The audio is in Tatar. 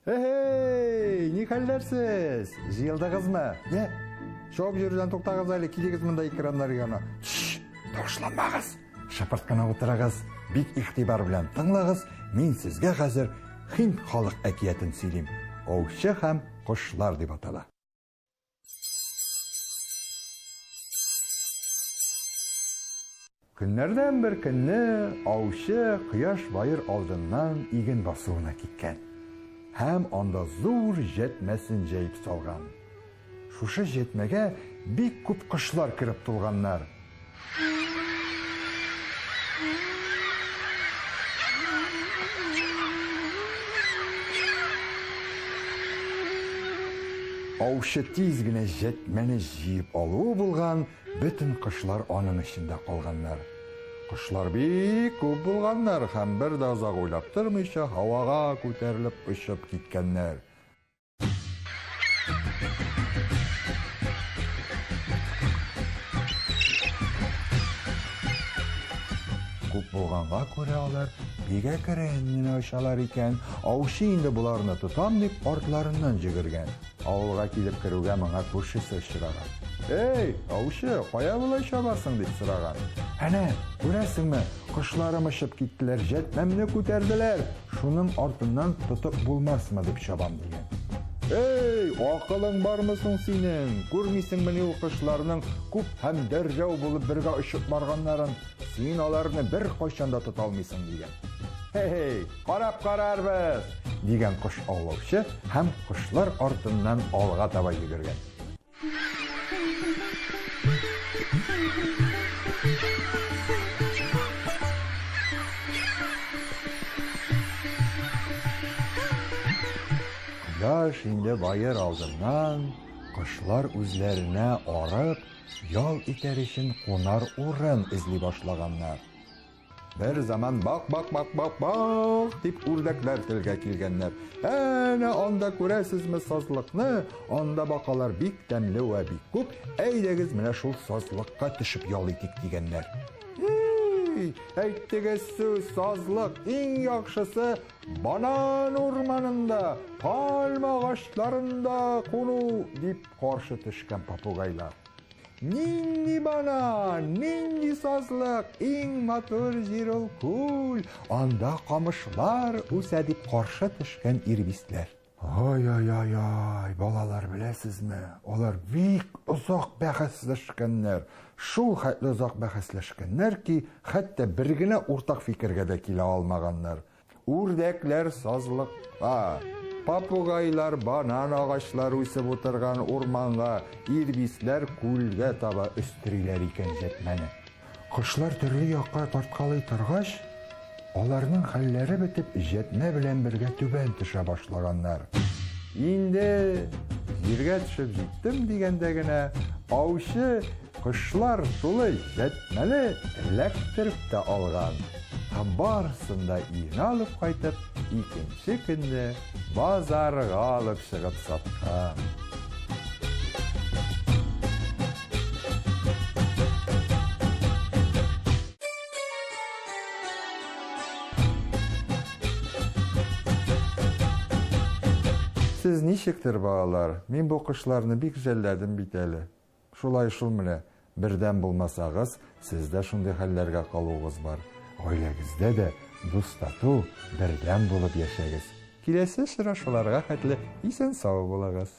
Эй, не хәлләрсез? Җыелдыгызмы? Я, шоп җирдән туктагыз әле, килегез монда экраннарга. Ташланмагыз. Шапырт кына утырагыз. Бик игътибар белән тыңлагыз. Мин сезгә хәзер Һинд халык әкиятен сөйлим. Аучы һәм кошлар дип атала. Көннәрдән бер көнне аучы кояш баер алдыннан иген басуына киткән. Һәм анда зур җәтмәсен җәйп салган. Шушы җәтмәгә бик күп кошлар кирип тулганнар. Аучы тиз генә җәтмәне җыеп алу булган, бөтен кошлар аның эчендә калганнар. Кошлар бик күп булганнар һәм бер дә озак уйлап тормыйча һавага күтәрелеп очып киткәннәр. Күп булганга күрә алар бигә кәрән генә очалар икән. Аучы инде буларны тотам дип артларыннан җигергән. Авылга килеп керүгә моңа күршесе очраган. Эй, аучы, кая булай чабасың дип сораган. Әнә, күрәсеңме, кошларым очып киттеләр, җәтмәмне күтәрделәр. Шуның артыннан тотып булмасмы дип чабам дигән. Эй, акылың бармы соң синең? Күрмисеңме ул кошларның күп һәм дәрҗәү булып бергә очып барганнарын? Син аларны бер кайчан да тота алмыйсың дигән. Hey, карап карарбыз, дигән кош аулаучы һәм кошлар артыннан алга таба йөгергән. Кояш инде баер алдыннан кошлар үзләренә арып, ял итәр өчен кунар урын эзли башлаганнар. Бер заман бак дип үрдәкләр телгә килгәннәр. Әнә анда күрәсезме сазлыкны, анда бакалар бик тәмле вә бик күп. Әйдәгез менә шул сазлыкка төшеп ял итик дигәннәр. Әйтегез сүз сазлык иң яхшысы банан урманында, пальма агачларында куну дип каршы төшкән папугайлар. Нинди банан, нинди сазлык, иң матур җир ул күл, анда камышлар үсә дип каршы төшкән ирбисләр. Ай, балалар беләсезме? Алар бик озак бәхәсләшкәннәр. Шул хәтле озак бәхәсләшкәннәр ки, хәтта бер генә уртак фикергә дә килә алмаганнар. Үрдәкләр сазлыкка, папугайлар банан агачлары үсеп утырган урманга, ирбисләр күлгә таба өстериләр икән җәтмәне. Кошлар төрле якка тарткалый торгач, аларның хәлләре бетеп, җәтмә белән бергә түбән төшә башлаганнар. Инде җиргә төшеп җиттем дигәндә генә, аучы кошлар тулы җәтмәне эләктереп тә алган. Һәм барысын да өенә алып кайтып, икенче көнне базарга алып чыгып саткан. Сез ничектер балалар? Мин бу кошларны бик жәлләдем бит әле. Шулай шул менә, бердән булмасагыз, сездә шундый хәлләргә калуыгыз бар. Гаиләгездә дә дус-тату бердән булып яшәгез. Киләсе очрашуларга хәтле исән-сау булыгыз.